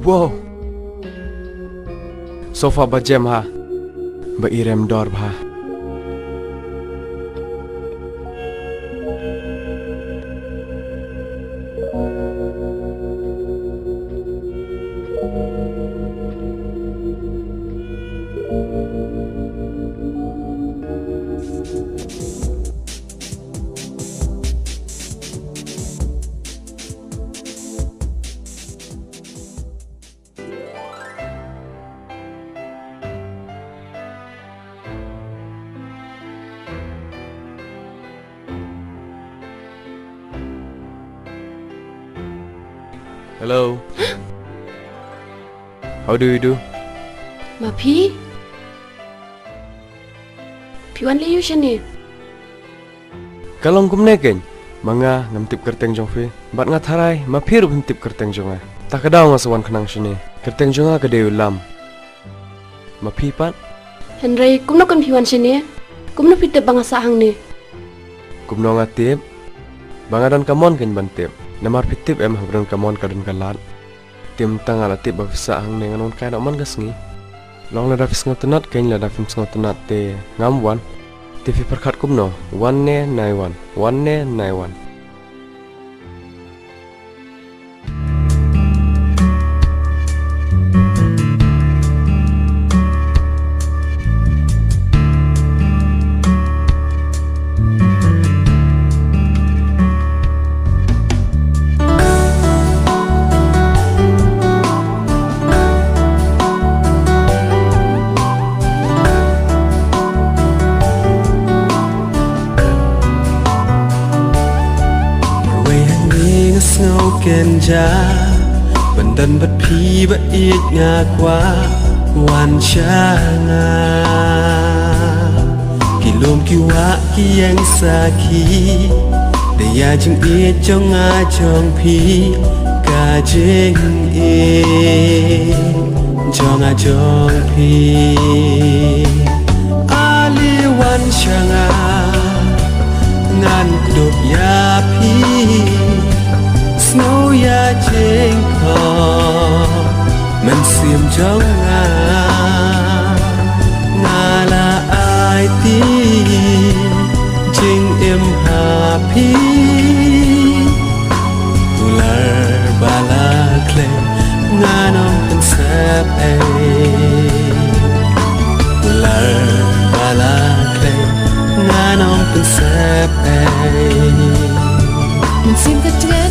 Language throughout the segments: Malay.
Wow. Sofa bajam ha. Ba irem dor ha. Hello. How do you do? Ma Pi? Piwan liu sini. Kalong kumne ken. Manga ngam tip kerteng jong fi. Bat nga tharai ma Pi rup tip kerteng jong a. Ta kadaw nga sawan khanang sini. Kerteng jong a kadeu lam. Ma Pi pat. Henry, kumno kan piwan sini. Kumno pite banga sahang ni. Kumno nga tip. Bangadan kamon ken bantip. Namar pitip em habran kamon kadun kalat. Tim tang ala tip bafisa hang ne nganon kai man gasngi. Long la dafis ngotenat kain la dafim ngotenat te ngam wan. TV perkhat kumno 1 ne nai 1 ne nai 1. Kenja Bandan bat pi ba ik nga kwa Wan changa Kilom kiwa kiyang saki Daya jeng ik chong nga chong pi Ka jeng ik Chong nga chong pi Ali wan changa Ngan kudok ya pi Snow ya cheng ko Man sim chong nga la ai ti Ching em happy Ular bala kle Nga nong kan sap Ular bala kle Nga nong kan sap Man sim ka tren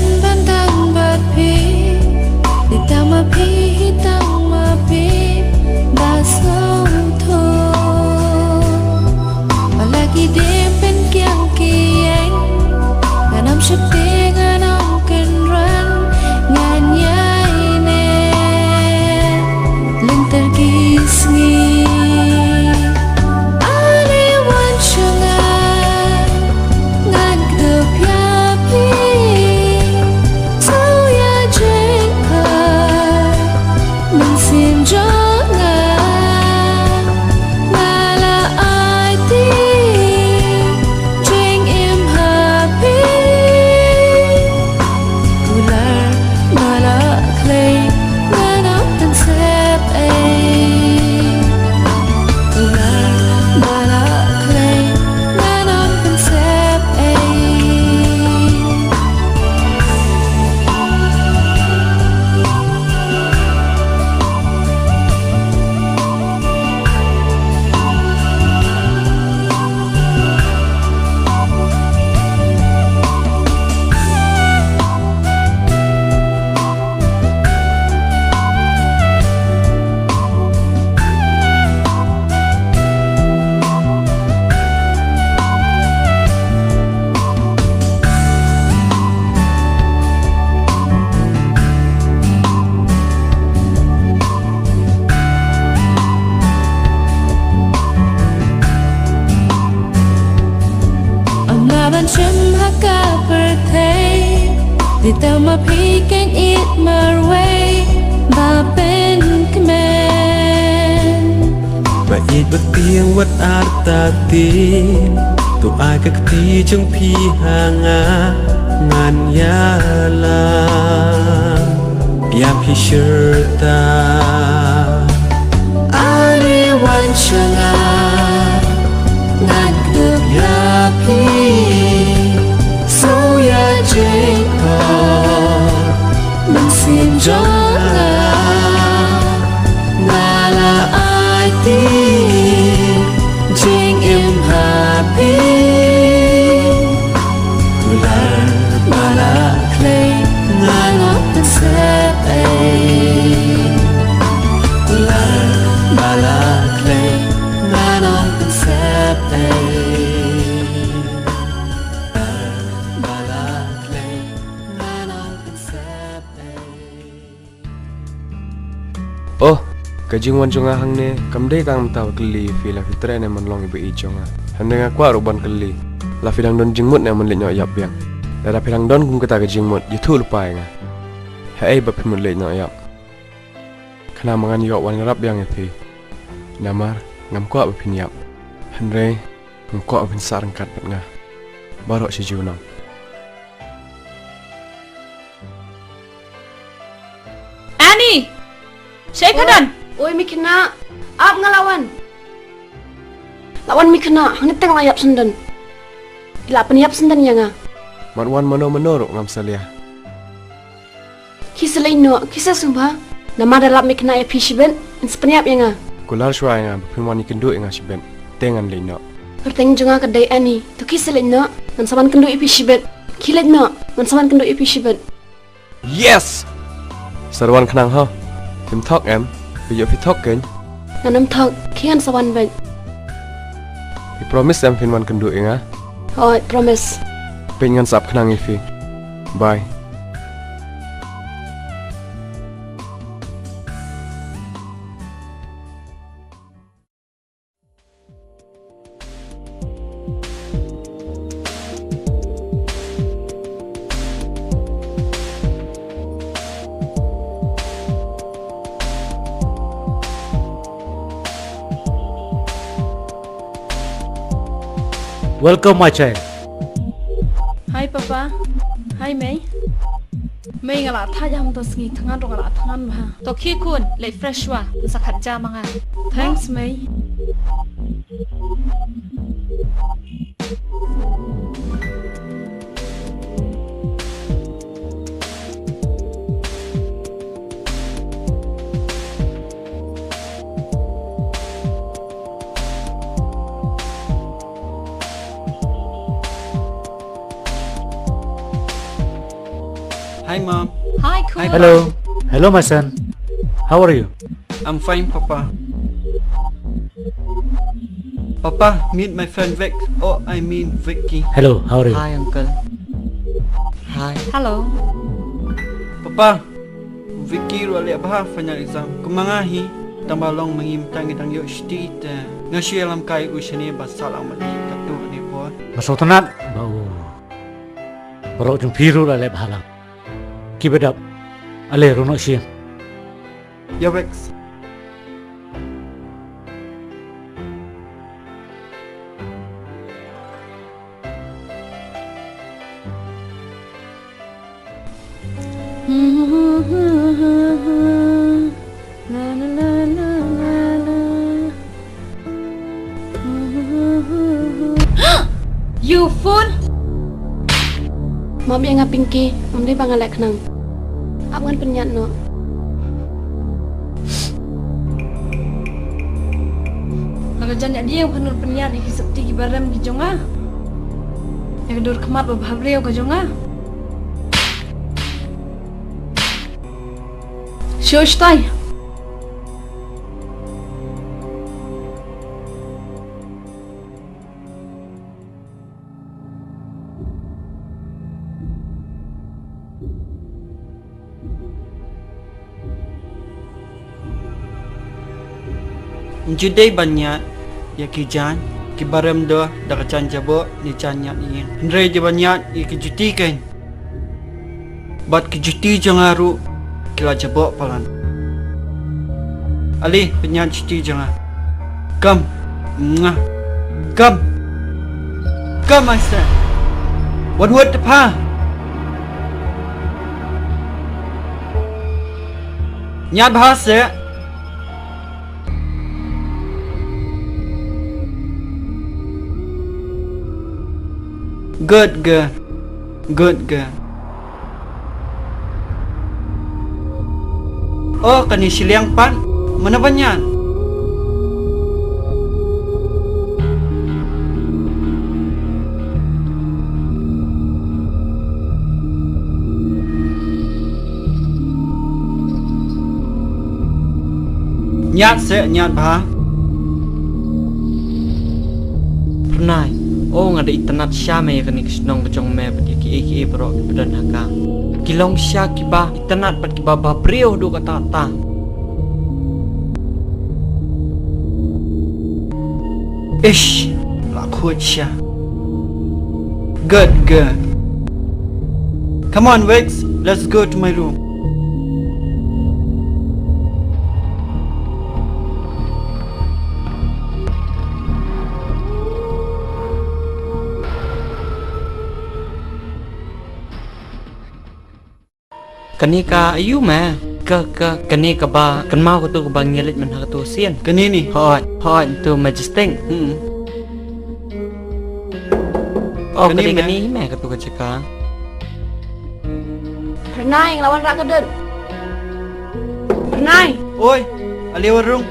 Hitang mapi Basau tho Palagi dem pen kiang kieng Ganam syete ganam kenran Ngan yai ne Linter kisngi Ali wan syanga Ngan kedep yapi แต่มาพี่แกงอีดมาไว้มาเป็นกแมน Và ít bất tiếng vật át ta tin tụ ai các tí trong phi hàng á ngàn ya la Yam phi shir ta Ari wan changa ngàn được ya phi sâu ya jeng ko mình xin cho nga là ai tin jeng em happy tular bala clay nga ngọc ta sep tular bala clay nga ngọc ta sep bala clay nga ngọc ta sep Oh, kajing wan jonga hang ne kamdei tang taw kli fi la fitre ne man long ibe I jonga. Hande nga kwa roban kli. La fidang don jingmut ne man le nyo yap biang. La fidang don kum kata ka jingmut yitu lupai nga. Ha ai ba phimut le nyo yap. Khana mangan yo wan rap biang e fi. Namar ngam kwa ba phin yap. Hanre ngam kwa ba phin sarang kat bat nga. Barok si junang. Annie! Shake kadan! Oi mikna! Ap ngalawan! Lawan mikna, hangit teng layap sendan. Ila peniap sendan ya nga. Marwan mano ngam salia. Kisa laino, kisa sumba. Nama dalap mikna ya pishiben, inspeniap ya nga. Kular shwa nga phin wan ikindu nga siben. Tengan le no. Perteng junga kedai Annie. Tu kisa laino, ngan saban kendu ipi shibet. Kilet no, ngan saban kendu ipi shibet. Yes! Sarwan khnang ha. Phim thok em. Bây phi thok keny. Ngan am thok, kian saban ben. I promise em phin wan kendu nga. Oh, promise. Pe ngan sap khnang ifi. Bye. Welcome, my child. Hai papa. Hai May. May ngala tha jam to sngi thangan ro ngala thangan ba. To khi kun le fresh wa sakhat ja manga. Thanks May. Hi mom, Hi Kun. Hello. Hello, my son. How are you? I'm fine papa. Papa, meet my friend Vic. Oh, I mean Vicky. Hello, how are you? Hi uncle. Hi. Hello. Papa, Vicky ro le bah final exam. Kumangahi tambalong mangimtang itang yo stit. Ngasya lam kai usani basalang mali katu ni po. Masotanat bau. Baro jung piru la le bhalang. Keep it up. Ale rono siang. Ya Vex. You fool! Mom yang ngapingki, om dei bangalek nang. Abangan penyat no. Nagajan dia yang penur penyat yang hisapti kibaram kijonga. Yang dur kemat babhabreo kajonga. Shoshtai. Judai banyak ya kijan kibaram do dakacan jabo ni canya ni. Ndre je banyak ya kijuti kan. Bat kejuti jangan ru kila jabok palan. Ali penyan cuti jangan. Kam, ngah, kam, kam master. What the pa? Nyat bahasa. Good girl. Oh, kani siliang pan. Mana banyak? Nyat bah. Pernah. Oh ngada internet syame kani kisnong bejong me pati ki bro bedan haka. Kilong sya kiba internet pat kiba ba brio do kata ta. Ish, la khut sya. Good. Come on, Wex, let's go to my room. Kani ka ayu ma kani ka ba kan mau ko tu ba ngelit man ha tu sien kani ni hot tu majestic oh kani ma ka tu ka caka Pernah yang lawan rak kedun. Pernah. Oi ali warung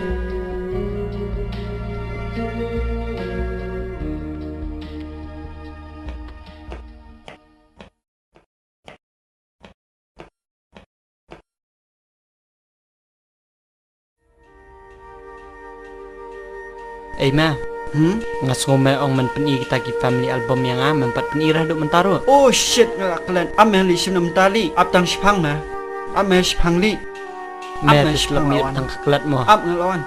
ma, ngasngome ong man peni kita ki family album yang man pat peni rah duk mentaro. Oh shit ngaklan amel li sim mentali ap tang sipang ma. Amel sipang li. Ap na sipang tang klat mo. Ap ngelawan.